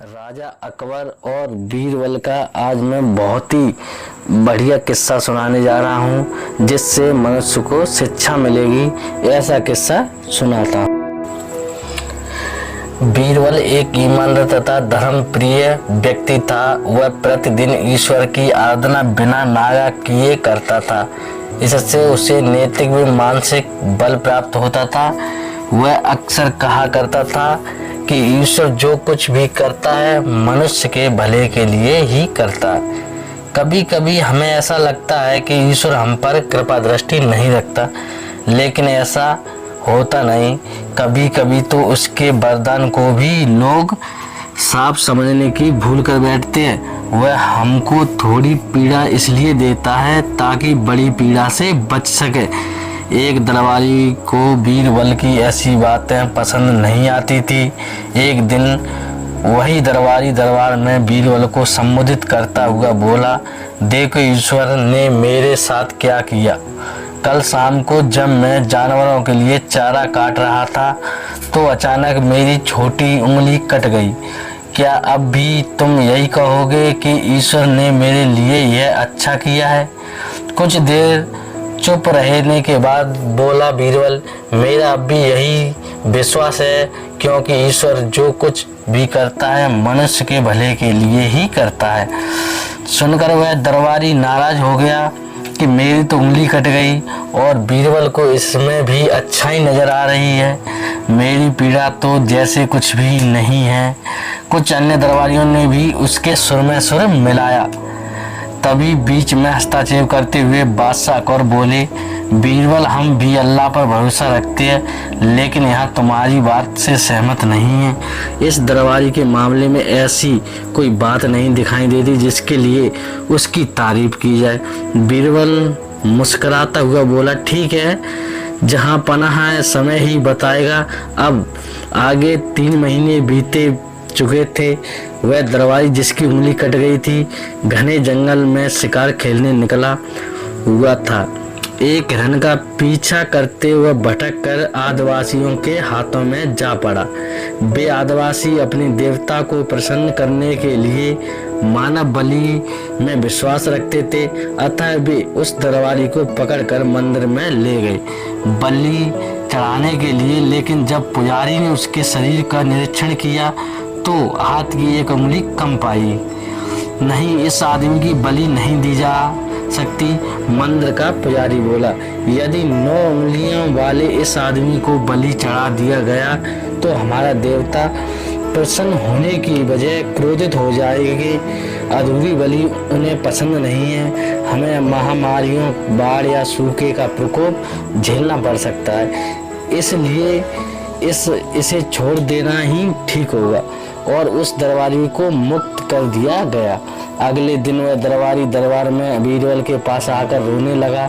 राजा अकबर और बीरबल का आज मैं बहुत ही बढ़िया किस्सा सुनाने जा रहा हूँ, जिससे मनुष्य को शिक्षा मिलेगी। ऐसा किस्सा सुनाता हूँ। बीरबल एक ईमानदार तथा धर्म प्रिय व्यक्ति था। वह प्रतिदिन ईश्वर की आराधना बिना नागा किए करता था। इससे उसे नैतिक व मानसिक बल प्राप्त होता था। वह अक्सर कहा करता था कि ईश्वर जो कुछ भी करता है मनुष्य के भले के लिए ही करता है। कभी कभी हमें ऐसा लगता है कि ईश्वर हम पर कृपा दृष्टि नहीं रखता, लेकिन ऐसा होता नहीं। कभी कभी तो उसके वरदान को भी लोग साफ समझने की भूल कर बैठते हैं। वह हमको थोड़ी पीड़ा इसलिए देता है ताकि बड़ी पीड़ा से बच सके। एक दरबारी को बीरबल की ऐसी बातें पसंद नहीं आती थी। एक दिन वही दरबारी दरबार में बीरबल को संबोधित करता हुआ बोला, देखो ईश्वर ने मेरे साथ क्या किया। कल शाम को जब मैं जानवरों के लिए चारा काट रहा था तो अचानक मेरी छोटी उंगली कट गई। क्या अब भी तुम यही कहोगे कि ईश्वर ने मेरे लिए यह अच्छा किया है? कुछ देर चुप रहने के बाद बोला बीरबल, मेरा अब भी यही विश्वास है, क्योंकि ईश्वर जो कुछ भी करता है मनुष्य के भले के लिए ही करता है। सुनकर वह दरबारी नाराज हो गया कि मेरी तो उंगली कट गई और बीरबल को इसमें भी अच्छाई नजर आ रही है। मेरी पीड़ा तो जैसे कुछ भी नहीं है। कुछ अन्य दरबारियों ने भी उसके सुर में सुर मिलाया। तभी बीच में हस्तक्षेप करते हुए बादशाह अकबर बोले, बीरबल हम भी अल्लाह पर भरोसा रखते हैं, लेकिन यहाँ तुम्हारी बात से सहमत नहीं है। इस दरबारी के मामले में ऐसी कोई बात नहीं दिखाई देती जिसके लिए उसकी तारीफ की जाए। बीरबल मुस्कुराता हुआ बोला, ठीक है, जहाँ पनाह है समय ही बताएगा। अब आगे 3 महीने बीते चुके थे। वह दरबारी जिसकी उंगली कट गई थी घने जंगल में शिकार खेलने निकला हुआ था। एक हिरण का पीछा करते हुए भटक कर आदिवासियों के हाथों में जा पड़ा। वे आदिवासी अपने देवता को प्रसन्न करने के लिए मानव बलि में विश्वास रखते थे, अतः वे उस दरबारी को पकड़कर मंदिर में ले गए बलि चढ़ाने के लिए। लेकिन जब पुजारी ने उसके शरीर का निरीक्षण किया तो हाथ की एक उंगली कम पाई। नहीं, इस आदमी की बलि नहीं दी जा सकती। मंदिर का पुजारी बोला, यदि 9 उंगलियों वाले इस आदमी को बलि चढ़ा दिया गया तो हमारा देवता प्रसन्न होने की बजाय क्रोधित हो जाएंगे। अधूरी बलि उन्हें पसंद नहीं है। हमें महामारियों, बाढ़ या सूखे का प्रकोप झेलना पड़ सकता है, इसलिए इसे छोड़ देना ही ठीक होगा। और उस दरबारी को मुक्त कर दिया गया। अगले दिन वह दरबारी दरबार में बीरबल के पास आकर रोने लगा।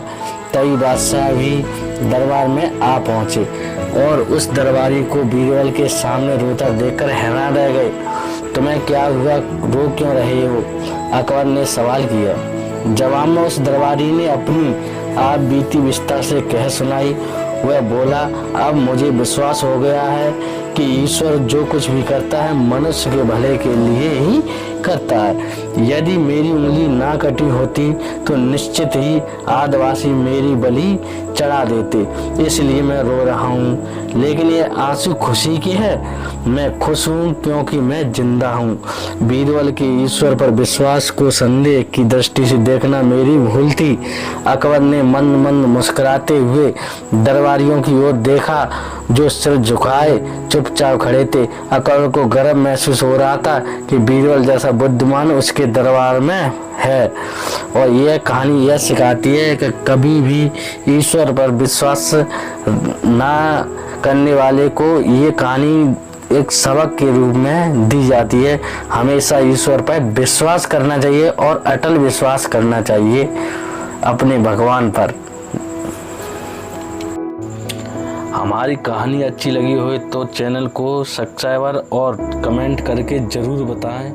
तभी बादशाह भी दरबार में आ पहुंचे और उस दरबारी को बीरबल के सामने रोता देखकर हैरान रह गए। तुम्हें क्या हुआ, रो क्यों रहे हो? अकबर ने सवाल किया। जवाब में उस दरबारी ने अपनी आप बीती विस्तार से कह सुनाई। वह बोला, अब मुझे विश्वास हो गया है कि ईश्वर जो कुछ भी करता है मनुष्य के भले के लिए ही करता है। यदि मेरी उंगली ना कटी होती तो निश्चित ही आदिवासी मेरी बलि चढ़ा देते, इसलिए मैं रो रहा हूँ। लेकिन ये आंसू खुशी की है। मैं खुश हूँ क्योंकि मैं जिंदा हूँ। बीरबल के ईश्वर पर विश्वास को संदेह की दृष्टि से देखना मेरी भूल थी। अकबर ने मंद मंद मुस्कुराते हुए दरबारियों की ओर देखा जो सिर झुकाए चुपचाप खड़े थे। अकबर को गर्व महसूस हो रहा था कि बीरबल जैसा बुद्धिमान उसके दरबार में है। और यह कहानी यह सिखाती है कि कभी भी ईश्वर पर विश्वास ना करने वाले को ये कहानी एक सबक के रूप में दी जाती है। हमेशा ईश्वर पर विश्वास करना चाहिए और अटल विश्वास करना चाहिए अपने भगवान पर। हमारी कहानी अच्छी लगी हो तो चैनल को सब्सक्राइब और कमेंट करके ज़रूर बताएं।